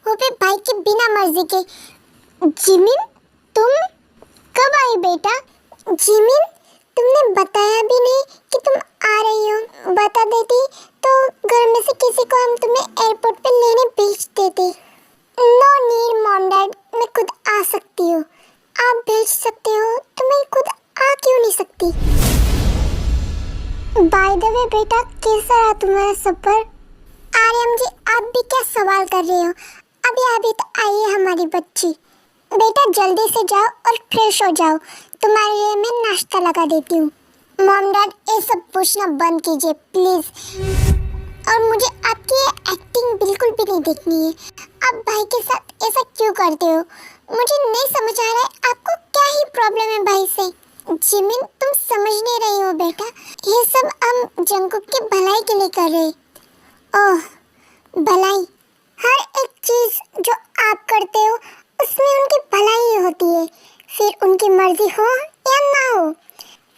वो भी भाई के बिना मर्जी के। जिमिन, तुम कब आई बेटा? जिमिन, तुमने बताया भी नहीं कि तुम आ रही हो। बता देती तो घर में से किसी को हम तुम्हें एयरपोर्ट पे लेने भेज देते। नो नीड मॉम डैड, मैं खुद आ सकती हूँ। आप भेज सकते हो तो मैं खुद आ क्यों नहीं सकती? बाय द वे बेटा, कैसा रहा तुम्हारा सफर? आर्यम जी, आप भी क्या सवाल कर रहे हो? अभी तो आई है हमारी बच्ची। बेटा जल्दी से जाओ और फ्रेश हो जाओ, तुम्हारे लिए मैं नाश्ता लगा देती हूँ। मॉम डैड, ये सब पूछना बंद कीजिए प्लीज। और मुझे आपकी एक्टिंग बिल्कुल भी नहीं देखनी है। आप भाई के साथ ऐसा क्यों करते हो? मुझे नहीं समझ आ रहा है आपको क्या ही प्रॉब्लम है भाई से। जिमिन, तुम समझ नहीं रही हो बेटा, ये सब हम जंकुक की भलाई के लिए कर रहे। ओह, भलाई? हर एक चीज जो आप करते हो उसमें उनकी भलाई होती है, फिर उनकी मर्जी हो या ना हो,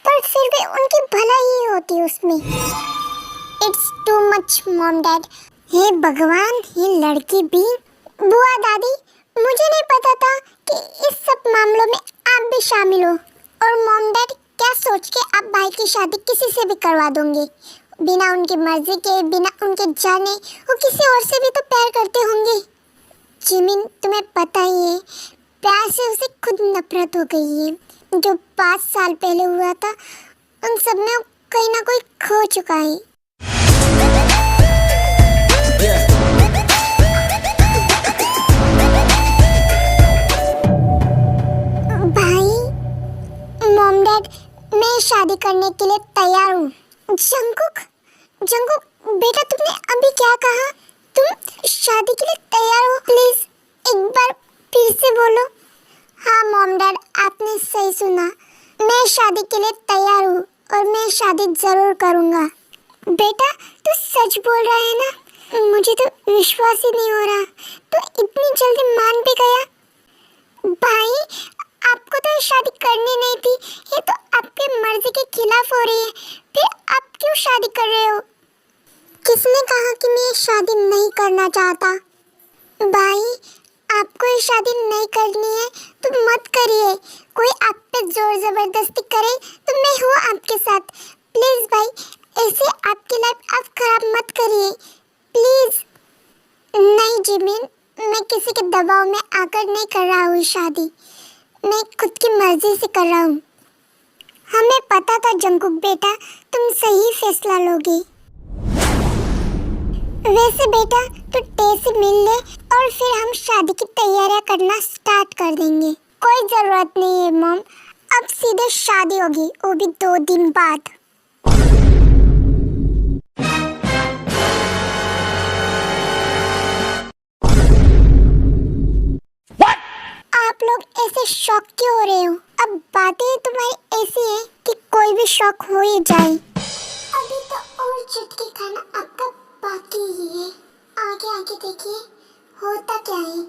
पर फिर भी उनकी भलाई ही होती है उसमें। It's too much mom dad. हे भगवान, ये लड़की भी। बुआ दादी, मुझे नहीं पता था कि इस सब मामलों में आप भी शामिल हो। और मॉम डैड, क्या सोच के आप भाई की शादी किसी से भी करवा दोगे? बिना उनकी मर्जी के, बिना उनके जाने, वो किसी और से भी तो प्यार करते होंगे। जिमिन, तुम्हें पता ही है, प्यार से उसे खुद नफरत हो गई है। जो 5 साल पहले हुआ था, उन सब में कहीं ना कोई खो चुका है। भाई, मॉम डैड, मैं शादी करने के लिए तैयार हूँ। जंकुक, जंकुक बेटा, तुमने अभी क्या कहा? तुम शादी के लिए तैयार हो? प्लीज एक बार फिर से बोलो। हाँ मॉम डैड, आपने सही सुना, मैं शादी के लिए तैयार हूँ और मैं शादी जरूर करूँगा। बेटा तू सच बोल रहा है ना? मुझे तो विश्वास ही नहीं हो रहा, तो इतनी जल्दी मान भी गया। भाई, आपको तो शादी करनी नहीं थी, ये तो आपकी मर्जी के खिलाफ हो रही है, फिर आप क्यों शादी कर रहे हो? किसने कहा कि मैं शादी नहीं करना चाहता? भाई, आपको ये शादी नहीं करनी है तो मत करिए। कोई आप पे जोर जबरदस्ती करे तो मैं हूँ आपके साथ। प्लीज भाई, ऐसे आपकी लाइफ आप खराब मत करिए प्लीज। नहीं जिमिन, मैं किसी के दबाव में आकर नहीं कर रहा हूँ शादी, मैं खुद की मर्जी से कर रहा हूँ। हमें पता था जंकुक बेटा, तुम सही फैसला लोगे। वैसे बेटा तू टे से मिल ले और फिर हम शादी की तैयारियां करना स्टार्ट कर देंगे। कोई जरूरत नहीं है मॉम, अब सीधे शादी होगी, वो भी 2 दिन बाद। आप लोग ऐसे शॉक क्यों हो रहे हो? अब बातें तुम्हारी ऐसी है कि कोई भी शॉक हो ही जाए। अभी तो और चटके खाना आपका बाकी ही है, आगे आगे देखिए होता क्या है।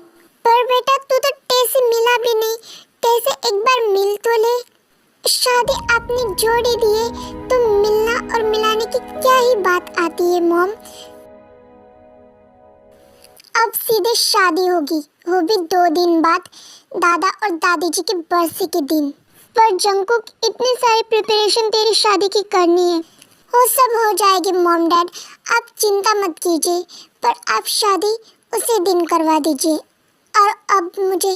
पर बेटा तू तो टे से मिला भी नहीं, टे से एक बार मिल तो ले। शादी आपने जोड़ी दी है तो मिलना और मिलाने की क्या ही बात आती है मॉम। अब सीधे शादी होगी, वो भी 2 दिन बाद, दादा और दादी जी की बरसी के दिन। पर जंकुक, इतनी सारी प्रिपरेशन तेरी शादी की करनी है, वो सब हो जाएगी मॉम डैड, आप चिंता मत कीजिए। पर आप शादी उसी दिन करवा दीजिए, और अब मुझे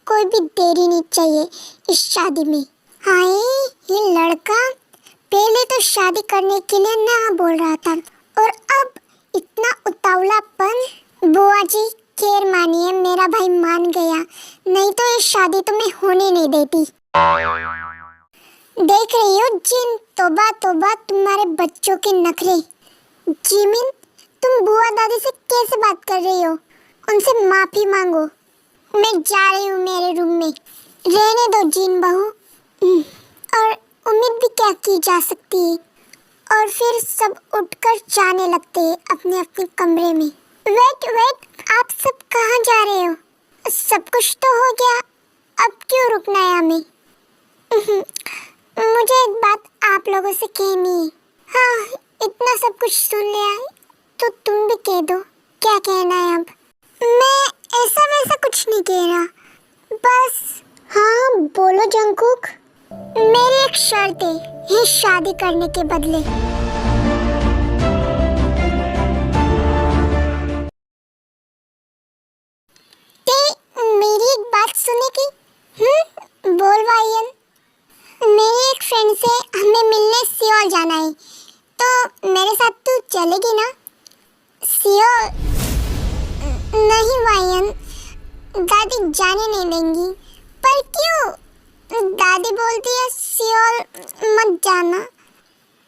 कोई भी देरी नहीं चाहिए इस शादी में। हाय, ये लड़का पहले तो शादी करने के लिए ना बोल रहा था, और अब इतना उतावलापन। बुआ जी खैर मानिए, मेरा भाई मान गया, नहीं तो ये शादी तो मैं होने नहीं देती। देख रही हो जिन, तौबा तौबा तुम्हारे बच्चों के नखरे। जिमिन, तुम बुआ दादी से कैसे बात कर रही हो? उनसे माफी मांगो। मैं जा रही हूँ मेरे रूम में, रहने दो जिन बहू। और उम्मीद भी क्या की जा सकती है। और फिर सब उठकर जाने लगते हैं अपने अपने कमरे में। वेट, आप सब कहाँ जा रहे हो? सब कुछ तो हो गया, अब क्यों रुकना है हमें? मुझे एक बात आप लोगों से कहनी है। हाँ, इतना सब कुछ सुन लिया है तो तुम भी कह दो, क्या कहना है अब? मैं ऐसा वैसा कुछ नहीं कह रहा, बस। हाँ बोलो जंगकुक। मेरी एक शर्त है, ये शादी करने के बदले। मेरी एक बात सुनेगी? बोल वायन। मेरी एक फ्रेंड से हमें मिलने सियोल जाना है, तो मेरे साथ तू चलेगी ना? सियोल? नहीं वायन, दादी जाने नहीं देंगी। पर क्यों? दादी बोलती है सियोल मत जाना।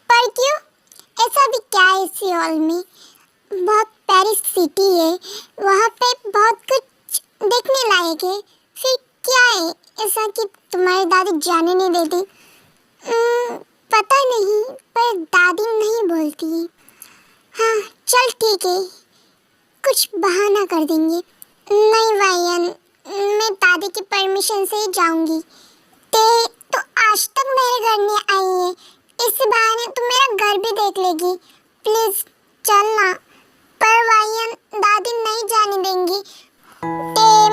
पर क्यों? ऐसा भी क्या है सियोल में? बहुत प्यारी सिटी है, वहाँ पे बहुत कुछ देखने लायक है। फिर क्या है ऐसा कि तुम्हारी दादी जाने नहीं देती? पता नहीं, पर दादी नहीं बोलती है। हाँ चल ठीक है, कुछ बहाना कर देंगे। नहीं वायन, मैं दादी की परमिशन से ही जाऊंगी। तो आज तक मेरे घर नहीं आई है, इस बहाने तुम मेरा घर भी देख लेगी। प्लीज चलना। पर वायन, दादी नहीं जाने देंगी।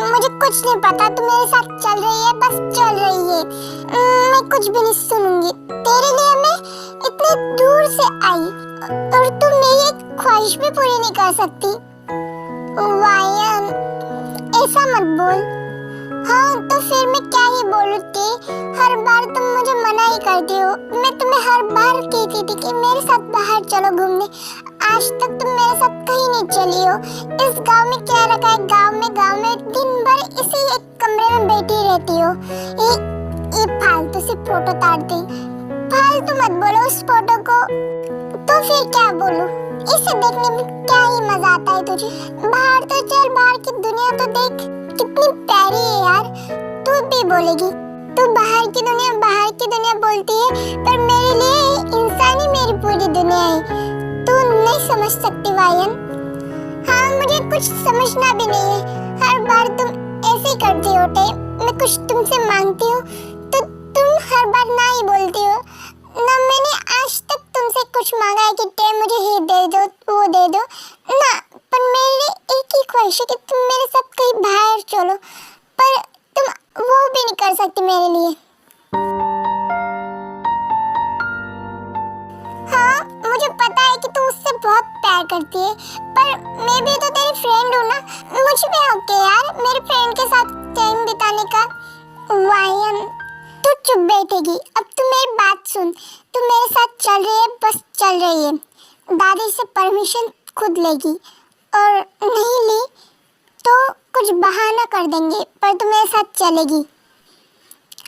मुझे कुछ नहीं पता, तू मेरे साथ चल रही है, बस चल रही है। मैं कुछ भी नहीं सुनूंगी। तेरे लिए मैं इतने दूर से आई और तू मेरी एक ख्वाहिश भी पूरी नहीं कर सकती। वायन ऐसा मत बोल। हाँ तो फिर मैं क्या ही बोलूं? हर बार तुम मुझे मना ही करती हो। मैं तुम्हें हर बार कहती थी कि मेरे साथ बाहर चलो घूमने, आज तक तुम मेरे साथ कहीं नहीं चली हो। इस गांव में क्या रखा है? गांव में दिन भर इसी एक कमरे में बैठी रहती हो। ये फालतू से फोटो तारते। फालतू मत बोलो उस फोटो को। तो फिर क्या बोलूं? इसे देखने में क्या ही मजा आता है तुझे? बाहर तो चल, बाहर की दुनिया तो देख, कितनी प्यारी है यार। तू भी बोलेगी, तू बाहर की दुनिया बोलती है, पर मेरे लिए इंसान ही मेरी पूरी दुनिया है। तू नहीं समझ सकती वायन। हाँ मुझे कुछ समझना भी नहीं है, हर बार तुम ऐसे ही करती हो। मैं कुछ तुमसे मांगती हूँ तो तुम हर बार ना ही बोलती हो। ना मैंने आज तक तुमसे कुछ मांगा है कि मुझे ये दे दो, वो दे दो ना। पर मेरी एक ही ख्वाहिश है कि तुम मेरे साथ कहीं बाहर चलो, पर तुम वो भी नहीं कर सकती मेरे लिए। हाँ मुझे पता है कि तू उससे बहुत प्यार करती है, पर मैं भी तो तेरी फ्रेंड हूँ ना। मुझे भी हक है यार मेरे फ्रेंड के साथ टाइम बिताने का। वायन तू चुप बैठेगी? अब तू मेरी बात सुन। तू मेरे साथ चल रही है, बस चल रही है। दादी से परमिशन खुद लेगी, और नहीं ली तो कुछ बहाना कर देंगे, पर तू मेरे साथ चलेगी।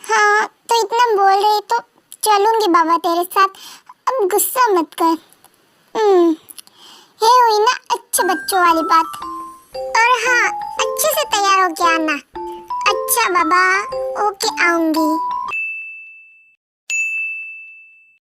हाँ तो इतना बोल रही तो चलूंगी बाबा तेरे साथ। अब गुस्सा मत कर। ये हुई ना अच्छे बच्चों वाली बात। और हाँ अच्छे से तैयार होके आना। अच्छा बाबा, ओके आऊंगी।